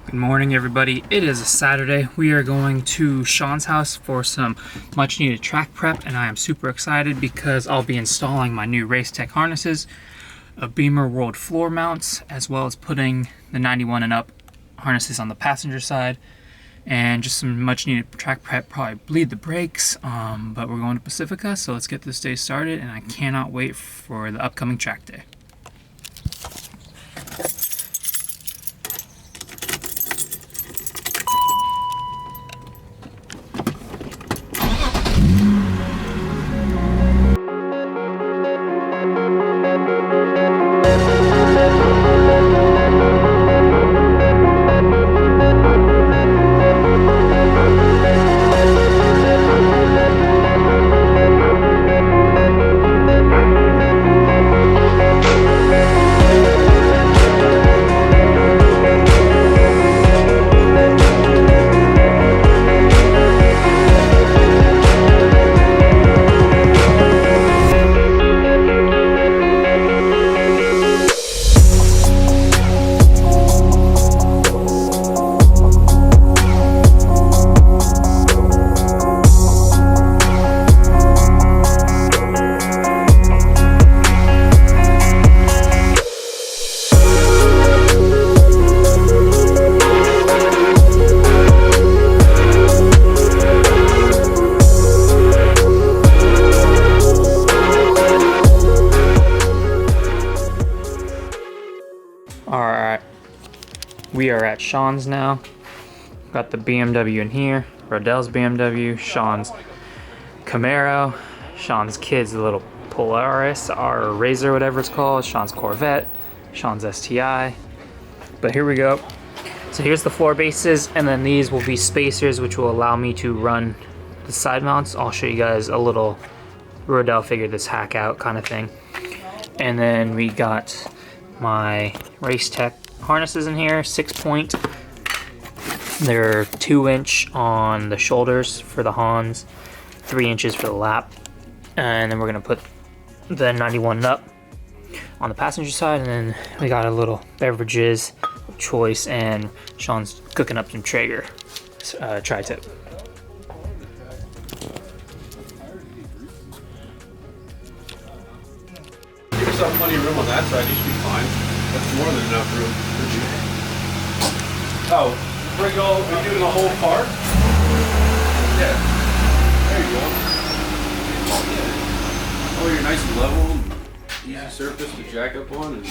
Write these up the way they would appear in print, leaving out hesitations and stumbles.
Good morning, everybody. It is a Saturday. We are going to Sean's house for some much needed track prep, and I am super excited because I'll be installing my new Race Tech harnesses, a Beamer World floor mounts, as well as putting the 91 and up harnesses on the passenger side, and just some much needed track prep, probably bleed the brakes, but we're going to Pacifica, so let's get this day started, and I cannot wait for the upcoming track day. Alright, we are at Sean's now. Got the BMW in here, Rodell's BMW, Sean's Camaro, Sean's kid's little Polaris, or Razor, whatever it's called, Sean's Corvette, Sean's STI. But here we go. So here's the floor bases, and then these will be spacers, which will allow me to run the side mounts. I'll show you guys a little Rodell figure this hack out kind of thing. And then we got my Race Tech harnesses in here, 6-point. They're 2-inch on the shoulders for the Hans, 3 inches for the lap. And then we're gonna put the 91 up on the passenger side, and then we got a little beverages of choice, and Sean's cooking up some Traeger tri-tip. Give yourself plenty of room on that side, you should be fine. That's more than enough room. Oh, bring all, we're doing the whole part? Yeah. There you go. Oh, you're nice and level, and easy surface to jack up on. And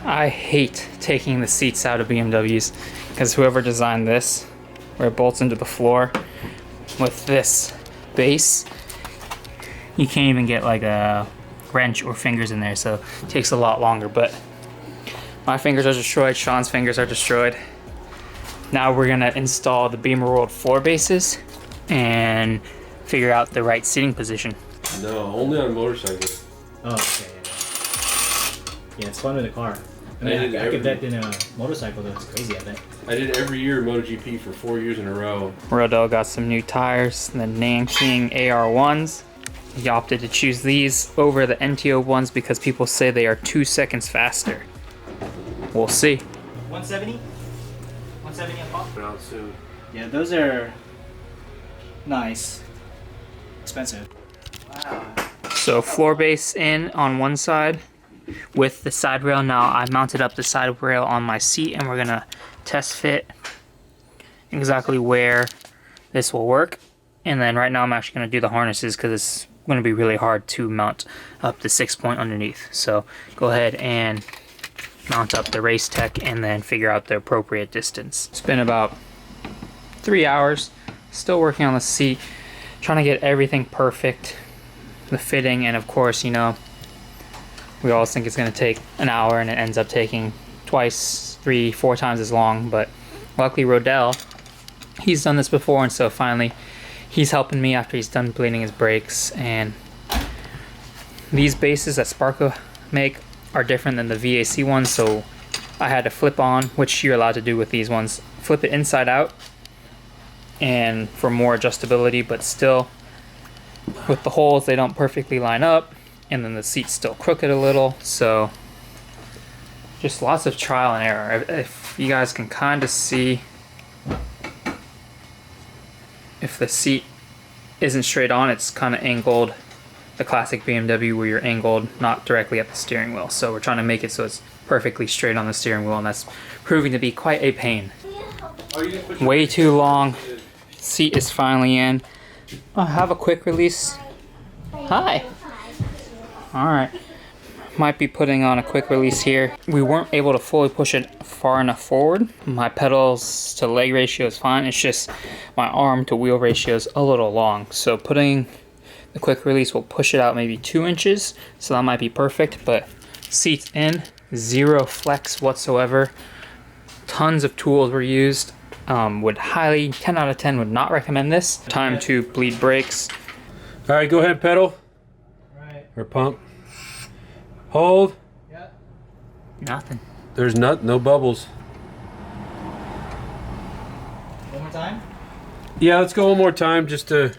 I hate taking the seats out of BMWs, because whoever designed this, where it bolts into the floor with this base, you can't even get like a wrench or fingers in there, so it takes a lot longer. But my fingers are destroyed, Sean's fingers are destroyed. Now we're gonna install the Beamer World floor bases and figure out the right seating position. no, only on a motorcycle. Oh, okay. Yeah, it's fun in a car. I mean, I could bet in a motorcycle though, it's crazy, I bet. I did every year in MotoGP for 4 years in a row. Rodell got some new tires, the Nanking AR1s. He opted to choose these over the NTO ones because people say they are 2 seconds faster. We'll see. 170? 170 a pop? Out soon. Yeah, those are nice. Expensive. Wow. So floor base in on one side with the side rail. Now I mounted up the side rail on my seat, and we're gonna test fit exactly where this will work. And then right now I'm actually gonna do the harnesses because it's gonna be really hard to mount up the 6-point underneath. So go ahead and mount up the Race Tech and then figure out the appropriate distance. It's been about 3 hours, still working on the seat, trying to get everything perfect, the fitting, and of course, you know, we always think it's gonna take an hour and it ends up taking twice, 3, 4 times as long. But luckily Rodell, he's done this before, and so finally he's helping me after he's done bleeding his brakes. And these bases that Sparco make are different than the VAC ones, so I had to flip on, which you're allowed to do with these ones, flip it inside out, and for more adjustability. But still, with the holes, they don't perfectly line up, and then the seat's still crooked a little, so just lots of trial and error. If You guys can kind of see if the seat isn't straight on, it's kind of angled. The classic BMW where you're angled not directly at the steering wheel. So we're trying to make it so it's perfectly straight on the steering wheel, and that's proving to be quite a pain. Way too long. Seat is finally in. I'll have a quick release. Hi. Alright. Might be putting on a quick release here. We weren't able to fully push it far enough forward. My pedals to leg ratio is fine. It's just my arm to wheel ratio is a little long. So putting the quick release will push it out maybe 2 inches. So that might be perfect, but seats in, zero flex whatsoever. Tons of tools were used. Would highly, 10 out of 10 would not recommend this. Time to bleed brakes. All right, go ahead, pedal. Right. Or pump. Hold. Yeah. Nothing. There's no bubbles. One more time. Yeah, let's go one more time just to.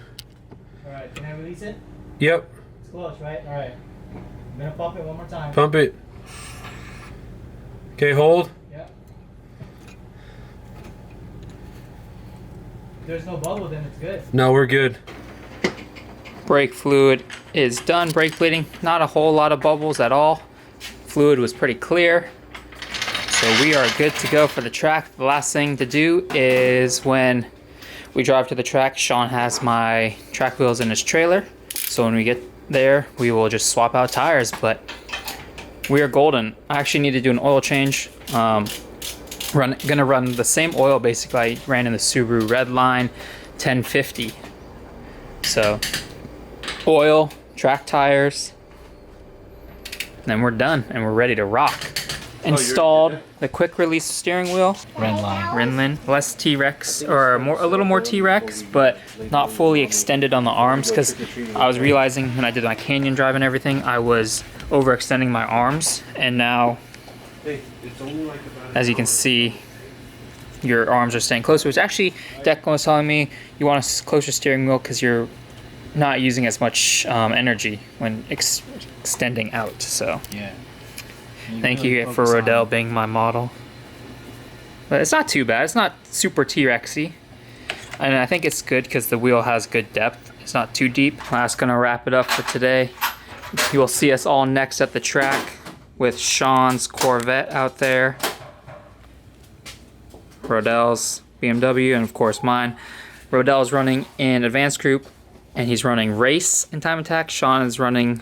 All right. Can I release it? Yep. It's close, right? All right. I'm gonna pump it one more time. Pump it. Okay, hold. Yeah. If there's no bubble, then it's good. No, we're good. Brake fluid is done. Brake bleeding, not a whole lot of bubbles at all. Fluid was pretty clear. So we are good to go for the track. The last thing to do is when we drive to the track, Sean has my track wheels in his trailer. So when we get there, we will just swap out tires, but we are golden. I actually need to do an oil change. Gonna run the same oil basically I ran in the Subaru Redline 1050. So oil, track tires, and then we're done and we're ready to rock. Installed the quick release steering wheel. Renlin, less T-Rex, or a little more T-Rex, but not fully extended on the arms, because I was realizing when I did my canyon drive and everything, I was overextending my arms, and now, as you can see, your arms are staying closer. Which actually, Declan was telling me you want a closer steering wheel because you're not using as much energy when extending out. So Yeah. thank you for Rodell being my model. But it's not too bad. It's not super T-Rexy. And I think it's good because the wheel has good depth. It's not too deep. That's gonna wrap it up for today. You will see us all next at the track with Sean's Corvette out there, Rodell's BMW, and of course mine. Rodell's running in advanced group, and he's running race in time attack. Sean is running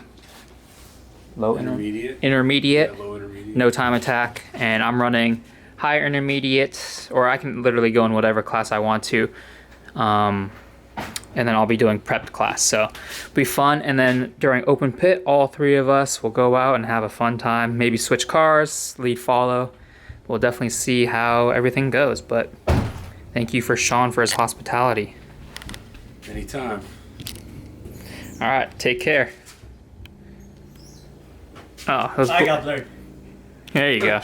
low intermediate, Yeah, low intermediate. no time attack, and I'm running higher intermediate, or I can literally go in whatever class I want to. And then I'll be doing prepped class, so it'll be fun. And then during open pit, all three of us will go out and have a fun time. Maybe switch cars, lead follow. We'll definitely see how everything goes. But thank you for Sean for his hospitality. Anytime. All right, take care. Oh, that was I got blurred. there you go.